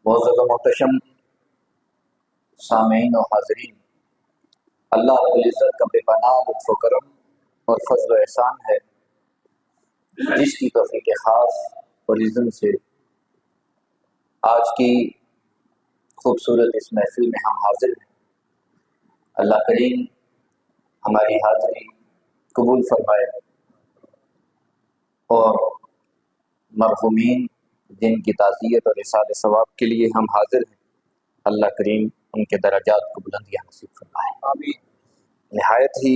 معزز و محتشم سامعین و حاضرین، اللہ رب العزت کا بے پناہ لطف و کرم اور فضل و احسان ہے جس کی توفیق خاص اور اذن سے آج کی خوبصورت اس محفل میں ہم حاضر ہیں۔ اللہ کریم ہماری حاضری قبول فرمائے اور مرحومین جن کی تعزیت اور احسان ثواب کے لیے ہم حاضر ہیں، اللہ کریم ان کے درجات کو بلندیاں نصیب فرمائے، آمین۔ نہایت ہی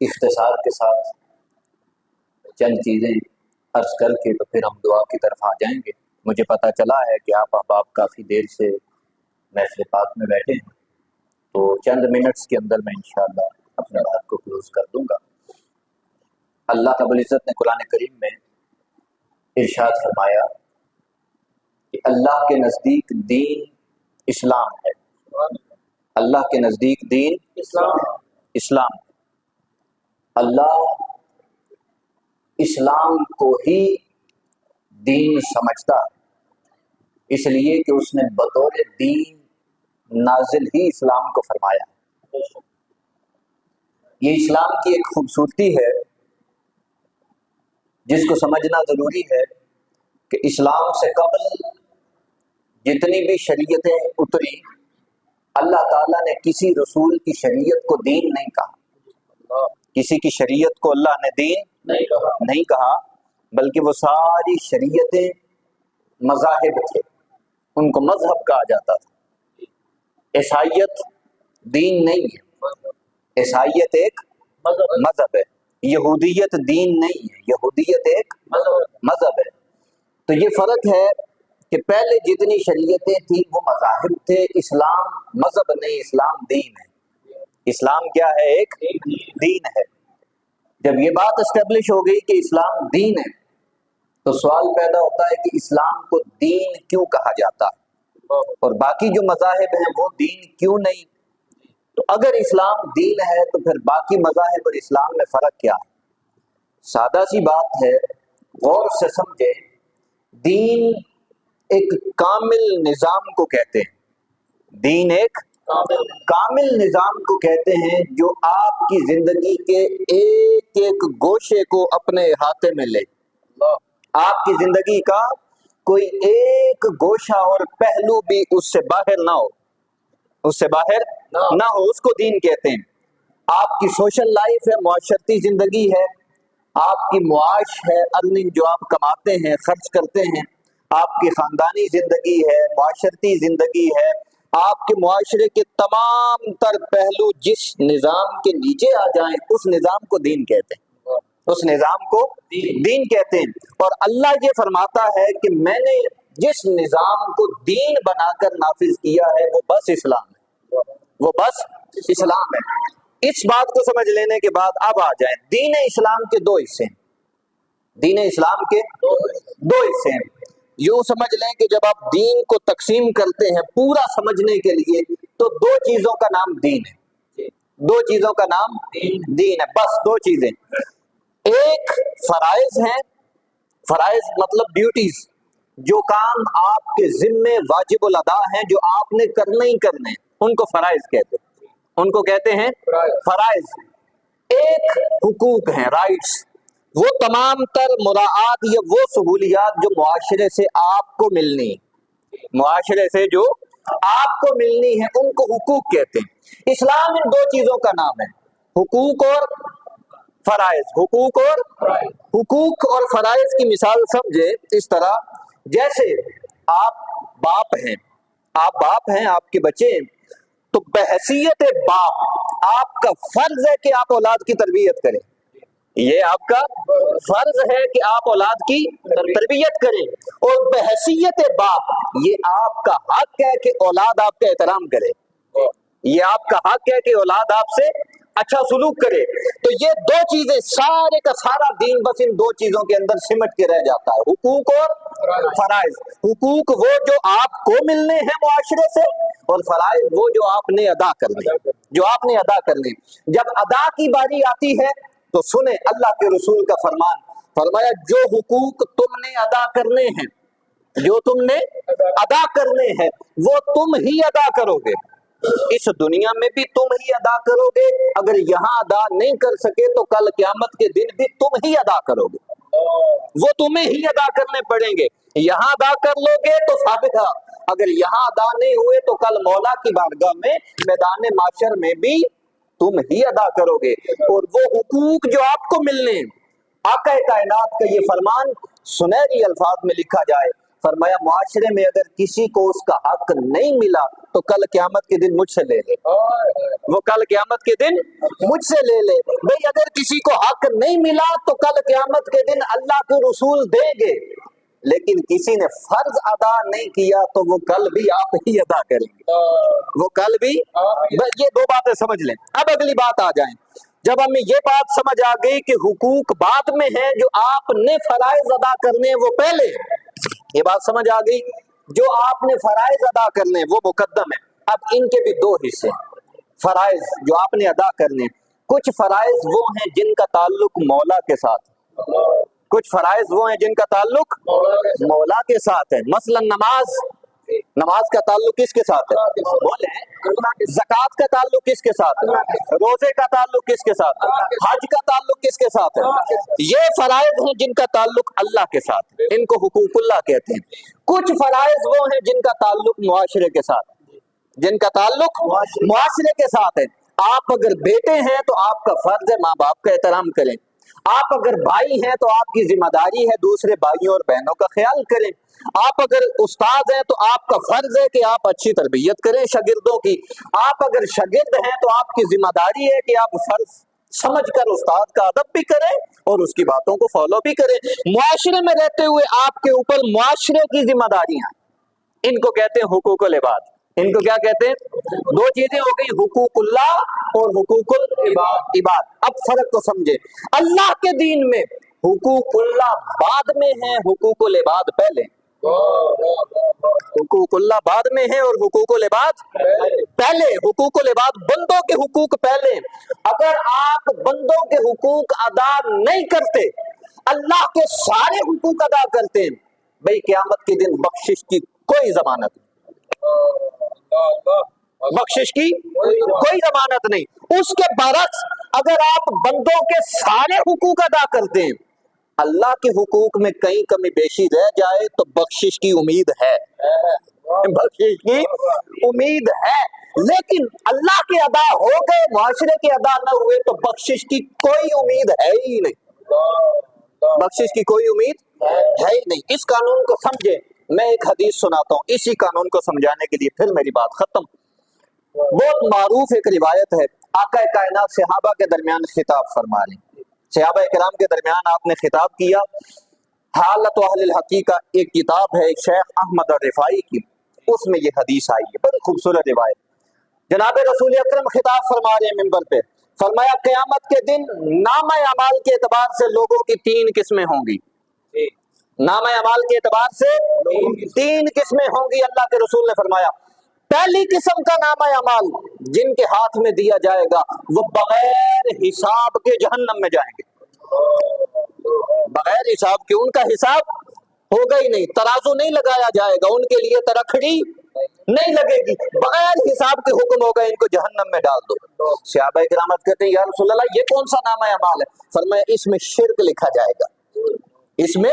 اختصار کے ساتھ چند چیزیں عرض کر کے تو پھر ہم دعا کی طرف آ جائیں گے۔ مجھے پتہ چلا ہے کہ آپ احباب کافی دیر سے محفل پاک میں بیٹھے ہیں، تو چند منٹس کے اندر میں انشاءاللہ اپنے بات کو کلوز کر دوں گا۔ اللہ رب العزت نے قرآن کریم میں ارشاد فرمایا کہ اللہ کے نزدیک دین اسلام ہے، اللہ کے نزدیک دین اسلام۔ اللہ اسلام کو ہی دین سمجھتا ہے، اس لیے کہ اس نے بطور دین نازل ہی اسلام کو فرمایا۔ یہ اسلام کی ایک خوبصورتی ہے جس کو سمجھنا ضروری ہے کہ اسلام سے قبل جتنی بھی شریعتیں اتری، اللہ تعالیٰ نے کسی رسول کی شریعت کو دین نہیں کہا، کسی کی شریعت کو اللہ نے دین نہیں کہا، بلکہ وہ ساری شریعتیں مذاہب تھے، ان کو مذہب کہا جاتا تھا۔ عیسائیت دین نہیں ہے، عیسائیت ایک مذہب ہے، یہودیت دین نہیں ہے، یہودیت ایک مذہب ہے۔ تو یہ فرق ہے کہ پہلے جتنی شریعتیں تھیں وہ مذاہب تھے، اسلام مذہب نہیں، اسلام دین ہے۔ اسلام کیا ہے؟ ایک دین ہے۔ جب یہ بات اسٹیبلش ہو گئی کہ اسلام دین ہے تو سوال پیدا ہوتا ہے کہ اسلام کو دین کیوں کہا جاتا ہے اور باقی جو مذاہب ہیں وہ دین کیوں نہیں؟ تو اگر اسلام دین ہے تو پھر باقی مذاہب اور اسلام میں فرق کیا ہے؟ سادہ سی بات ہے، غور سے سمجھیں۔ دین ایک کامل نظام کو کہتے ہیں، دین ایک کامل نظام کو کہتے ہیں جو آپ کی زندگی کے ایک ایک گوشے کو اپنے احاطے میں لے۔ آپ کی زندگی کا کوئی ایک گوشہ اور پہلو بھی اس سے باہر نہ ہو، اس سے باہر نہ ہو، اس کو دین کہتے ہیں۔ آپ کی سوشل لائف ہے، معاشرتی زندگی ہے، آپ کی معاش ہے، ارننگ جو آپ کماتے ہیں، خرچ کرتے ہیں، آپ کی خاندانی زندگی ہے، معاشرتی زندگی ہے، آپ کے معاشرے کے تمام تر پہلو جس نظام کے نیچے آ جائیں اس نظام کو دین کہتے ہیں، اس نظام کو دین کہتے ہیں۔ اور اللہ یہ فرماتا ہے کہ میں نے جس نظام کو دین بنا کر نافذ کیا ہے وہ بس اسلام ہے، وہ بس اسلام ہے۔ اس بات کو سمجھ لینے کے بعد اب آ جائیں، دین اسلام کے دو حصے ہیں، دین اسلام کے دو حصے ہیں۔ یوں سمجھ لیں کہ جب آپ دین کو تقسیم کرتے ہیں پورا سمجھنے کے لیے تو دو چیزوں کا نام دین ہے، دو چیزوں کا نام دین ہے، بس دو چیزیں۔ ایک فرائض ہیں، فرائض مطلب ڈیوٹیز، جو کام آپ کے ذمے واجب الادا ہیں، جو آپ نے کرنے ہی کرنے ہیں، ان کو فرائض کہتے ہیں، ان کو کہتے ہیں فرائض۔ ایک حقوق ہیں، رائٹس، وہ تمام تر مراعات یا وہ سہولیات جو معاشرے سے آپ کو ملنی، معاشرے سے جو آپ کو ملنی ہے ان کو حقوق کہتے ہیں۔ اسلام ان دو چیزوں کا نام ہے، حقوق اور فرائض، حقوق اور فرائض کی مثال سمجھے اس طرح، جیسے آپ باپ ہیں، آپ کے بچے ہیں، تو بحیثیت باپ آپ کا فرض ہے کہ آپ اولاد کی تربیت کریں، یہ آپ کا فرض ہے کہ آپ اولاد کی تربیت کریں، اور بحیثیت باپ یہ آپ کا حق ہے کہ اولاد آپ کا احترام کرے، یہ آپ کا حق ہے کہ اولاد آپ سے اچھا سلوک کرے۔ تو یہ دو چیزیں، سارے کا سارا دین بس ان دو چیزوں کے اندر سمٹ کے رہ جاتا ہے، حقوق اور فرائض۔ حقوق وہ جو آپ کو ملنے ہیں معاشرے سے، اور فرائض وہ جو آپ نے ادا کرنے۔ جب ادا کی باری آتی ہے تو سنیں اللہ کے رسول کا فرمان، فرمایا جو حقوق تم نے ادا کرنے ہیں جو تم نے ادا کرنے ہیں وہ تم ہی ادا کرو گے، اس دنیا میں بھی تم ہی ادا کرو گے، اگر یہاں ادا نہیں کر سکے تو کل قیامت کے دن بھی تم ہی ادا کرو گے، وہ تمہیں ہی ادا کرنے پڑیں گے۔ یہاں ادا کر لو گے تو ثابت ہے، اگر یہاں ادا نہیں ہوئے تو کل مولا کی بارگاہ میں میدان معاشر میں بھی تم ہی ادا کرو گے۔ اور وہ حقوق جو آپ کو ملنے، آقا کائنات کا یہ فرمان سنہری الفاظ میں لکھا جائے، فرمایا معاشرے میں اگر کسی کو اس کا حق نہیں ملا تو کل قیامت کے دن مجھ سے لے لے، وہ کل قیامت کے دن مجھ سے لے لے۔ بھئی اگر کسی کو حق نہیں ملا تو کل قیامت کے دن اللہ کے رسول دیں گے، لیکن کسی نے فرض ادا نہیں کیا تو وہ کل بھی آپ ہی ادا کریں گے، وہ کل بھی۔ بس یہ دو باتیں سمجھ لیں۔ اب اگلی بات آ جائیں، جب ہمیں یہ بات سمجھ آ گئی کہ حقوق بعد میں ہیں، جو آپ نے فرائض ادا کرنے وہ پہلے، یہ بات سمجھ آ گئی، جو آپ نے فرائض ادا کرنے وہ مقدم ہے۔ اب ان کے بھی دو حصے، فرائض جو آپ نے ادا کرنے، کچھ فرائض وہ ہیں جن کا تعلق مولا کے ساتھ، کچھ فرائض وہ ہیں جن کا تعلق مولا کے ساتھ ہے، مثلا نماز کا تعلق کس کے ساتھ ہے؟ بولیں۔ زکوٰۃ کا تعلق کس کے ساتھ ہے؟ روزے کا تعلق کس کے ساتھ ہے؟ حج کا تعلق کس کے ساتھ ہے؟ یہ فرائض ہیں جن کا تعلق اللہ کے ساتھ، ان کو حقوق اللہ کہتے ہیں۔ کچھ فرائض وہ ہیں جن کا تعلق معاشرے کے ساتھ، جن کا تعلق معاشرے کے ساتھ ہے۔ آپ اگر بیٹے ہیں تو آپ کا فرض ہے ماں باپ کا احترام کریں، آپ اگر بھائی ہیں تو آپ کی ذمہ داری ہے دوسرے بھائیوں اور بہنوں کا خیال کریں، آپ اگر استاد ہیں تو آپ کا فرض ہے کہ آپ اچھی تربیت کریں شاگردوں کی، آپ اگر شاگرد ہیں تو آپ کی ذمہ داری ہے کہ آپ فرض سمجھ کر استاد کا ادب بھی کریں اور اس کی باتوں کو فالو بھی کریں۔ معاشرے میں رہتے ہوئے آپ کے اوپر معاشرے کی ذمہ داریاں، ان کو کہتے ہیں حقوق العباد۔ ان کو کیا کہتے ہیں؟ دو چیزیں ہو گئی، حقوق اللہ اور حقوق العباد۔ اب فرق کو سمجھے، اللہ کے دین میں حقوق اللہ بعد میں ہیں، حقوق العباد پہلے۔ حقوق اللہ بعد میں ہیں اور حقوق العباد پہلے۔ حقوق العباد بندوں کے حقوق پہلے۔ اگر آپ بندوں کے حقوق ادا نہیں کرتے، اللہ کے سارے حقوق ادا کرتے ہیں، بھئی قیامت کے دن بخشش کی کوئی ضمانت نہیں، بخشش کی کوئی ضمانت نہیں۔ اس کے برعکس اگر آپ بندوں کے سارے حقوق ادا کرتے ہیں، اللہ کے حقوق میں کہیں کمی بیشی رہ جائے تو بخشش کی امید ہے، بخشش کی امید ہے، لیکن اللہ کے ادا ہو گئے، معاشرے کے ادا نہ ہوئے تو بخشش کی کوئی امید ہے ہی نہیں، بخشش کی کوئی امید ہے ہی نہیں۔ اس قانون کو سمجھے، میں ایک حدیث سناتا ہوں اسی قانون کو سمجھانے کے لیے، پھر میری بات ختم۔ بہت معروف ایک روایت ہے، آقا کائنات صحابہ کے درمیان خطاب فرما رہے ہیں، صحابہ کرام کے درمیان آپ نے خطاب کیا۔ حالت اہل الحقیقہ ایک کتاب ہے شیخ احمد الرفاعی کی، اس میں یہ حدیث آئی ہے، بڑی خوبصورت روایت۔ جناب رسول اکرم خطاب فرما رہے ہیں منبر پہ، فرمایا قیامت کے دن نامہ اعمال کے اعتبار سے لوگوں کی تین قسمیں ہوں گی، نامہ اعمال کے اعتبار سے تین قسمیں ہوں گی۔ اللہ کے رسول نے فرمایا پہلی قسم کا نامہ اعمال جن کے ہاتھ میں دیا جائے گا وہ بغیر حساب کے جہنم میں جائیں گے، بغیر حساب کے، ان کا حساب ہوگا ہی نہیں، ترازو نہیں لگایا جائے گا، ان کے لیے ترکھڑی نہیں لگے گی، بغیر حساب کے حکم ہوگا ان کو جہنم میں ڈال دو۔ صحابہ کرام کہتے ہیں یا رسول اللہ یہ کون سا نامہ اعمال ہے؟ فرمایا اس میں شرک لکھا جائے گا، اس میں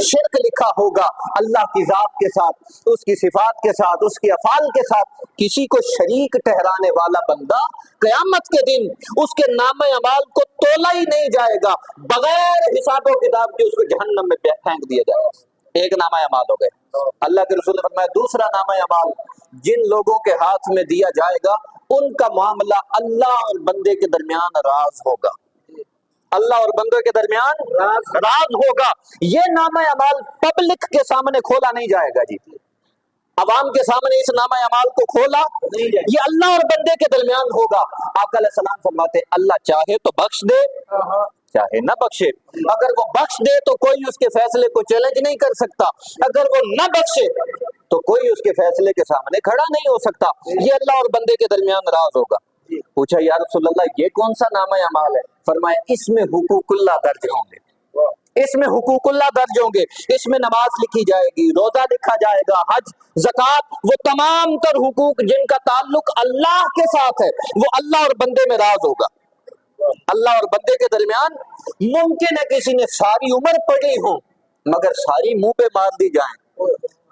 شرک لکھا ہوگا، اللہ کی ذات کے ساتھ، اس کی صفات کے ساتھ، اس کے افعال کے ساتھ کسی کو شریک ٹھہرانے والا بندہ قیامت کے دن اس کے نامہ اعمال کو تولا ہی نہیں جائے گا، بغیر حساب و کتاب کے اس کو جہنم میں پھینک دیا جائے گا۔ ایک نامہ اعمال ہو گئے۔ اللہ کے رسول نے فرمایا دوسرا نامہ اعمال جن لوگوں کے ہاتھ میں دیا جائے گا ان کا معاملہ اللہ اور بندے کے درمیان راز ہوگا، اللہ اور بندوں کے درمیان راز ہوگا۔ یہ نامہ اعمال پبلک کے سامنے کھولا نہیں جائے گا، جی عوام کے سامنے اس نامہ اعمال کو کھولا نہیں جائے، یہ اللہ اور بندے کے درمیان ہوگا۔ آقا علیہ السلام فرماتے اللہ چاہے تو بخش دے، چاہے نہ بخشے، اگر وہ بخش دے تو کوئی اس کے فیصلے کو چیلنج نہیں کر سکتا، اگر وہ نہ بخشے تو کوئی اس کے فیصلے کے سامنے کھڑا نہیں ہو سکتا، یہ اللہ اور بندے کے درمیان راز ہوگا۔ پوچھا یا رسول اللہ یہ کون سا نامہ اعمال ہے؟ فرمایا اس میں حقوق اللہ درج ہوں گے، اس میں حقوق اللہ درج ہوں گے، اس میں نماز لکھی جائے گی، روزہ لکھا جائے گا، حج، زکوٰۃ، وہ تمام تر حقوق جن کا تعلق اللہ کے ساتھ ہے، وہ اللہ اور بندے میں راز ہوگا۔ اللہ اور بندے کے درمیان ممکن ہے کسی نے ساری عمر پڑھی ہو مگر ساری منہ پہ مار دی جائیں،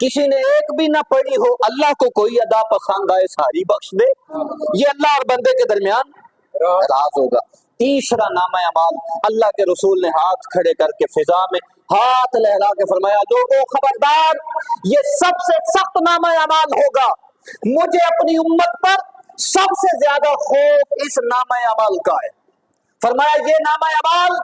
کسی نے ایک بھی نہ پڑھی ہو، اللہ کو کوئی ادا پسند آئے ساری بخش دے، یہ اللہ اور بندے کے درمیان راز ہوگا۔ تیسرا نامہ اعمال، اللہ کے رسول نے ہاتھ کھڑے کر کے فضا میں ہاتھ لہرا کے فرمایا، لوگوں خبردار، یہ سب سے سخت نامہ اعمال ہوگا، مجھے اپنی امت پر سب سے زیادہ خوف اس نامہ اعمال کا ہے۔ فرمایا یہ نامہ اعمال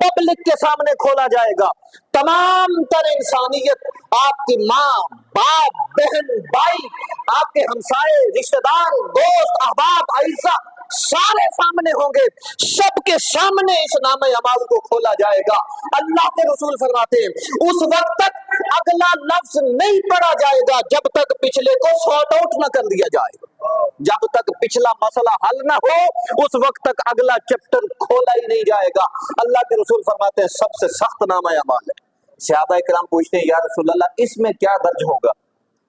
پبلک کے سامنے کھولا جائے گا، تمام تر انسانیت، آپ کی ماں، باپ، بہن، بھائی، آپ کے ہمسائے، رشتہ دار، دوست، احباب، اعزا، سارے سامنے ہوں گے، سب کے سامنے اس نامہ اعمال کو کھولا جائے گا۔ اللہ کے رسول فرماتے ہیں اس وقت تک اگلا لفظ نہیں پڑھا جائے گا جب تک پچھلے کو سارٹ آؤٹ نہ کر دیا جائے، جب تک پچھلا مسئلہ حل نہ ہو اس وقت تک اگلا چیپٹر کھولا ہی نہیں جائے گا۔ اللہ کے رسول فرماتے ہیں سب سے سخت نامہ اعمال ہے۔ صحابہ کرام پوچھتے ہیں یا رسول اللہ اس میں کیا درج ہوگا،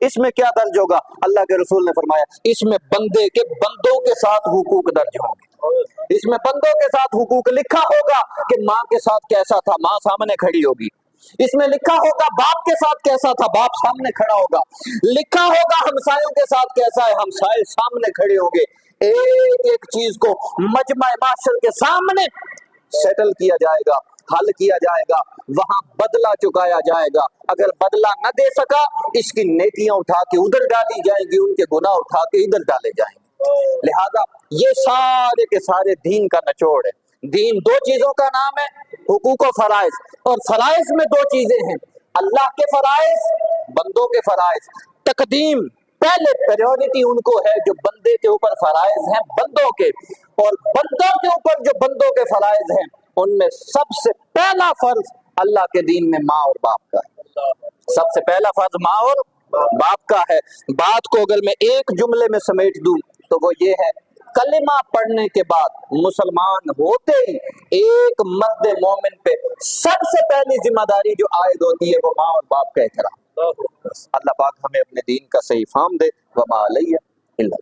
اس میں کیا درج ہوگا؟ اللہ کے رسول نے فرمایا اس میں بندے کے بندوں کے ساتھ حقوق درج ہوں گے، اس میں بندوں کے ساتھ حقوق لکھا ہوگا کہ ماں کے ساتھ کیسا تھا، ماں سامنے کھڑی ہوگی، اس میں لکھا ہوگا باپ کے ساتھ کیسا تھا، باپ سامنے کھڑا ہوگا، لکھا ہوگا ہمسایوں کے ساتھ کیسا ہے، ہمسائے سامنے کھڑے ہوں گے، ایک ایک چیز کو مجمع معاشر کے سامنے سیٹل کیا جائے گا، حل کیا جائے گا، وہاں بدلہ چکایا جائے گا، اگر بدلہ نہ دے سکا اس کی نیکیاں اٹھا کے ادھر ڈالی جائیں گی، ان کے گناہ اٹھا کے ادھر ڈالے جائیں گے۔ لہذا یہ سارے کے سارے دین کا نچوڑ ہے۔ دین دو چیزوں کا نام ہے، حقوق و فرائض، اور فرائض میں دو چیزیں ہیں، اللہ کے فرائض، بندوں کے فرائض۔ تقدیم پہلے پریورٹی ان کو ہے جو بندے کے اوپر فرائض ہیں بندوں کے، اور بندوں کے اوپر جو بندوں کے فرائض ہیں ان میں سب سے پہلا فرض اللہ کے دین میں ماں اور باپ کا ہے، سب سے پہلا فرض ماں اور باپ کا ہے۔ بات کو اگر میں ایک جملے میں سمیٹ دوں تو وہ یہ ہے، کلمہ پڑھنے کے بعد مسلمان ہوتے ہی ایک مرد مومن پہ سب سے پہلی ذمہ داری جو عائد ہوتی ہے وہ ماں اور باپ کا احترام۔ اللہ پاک ہمیں اپنے دین کا صحیح فہم دے، وما علیہ الا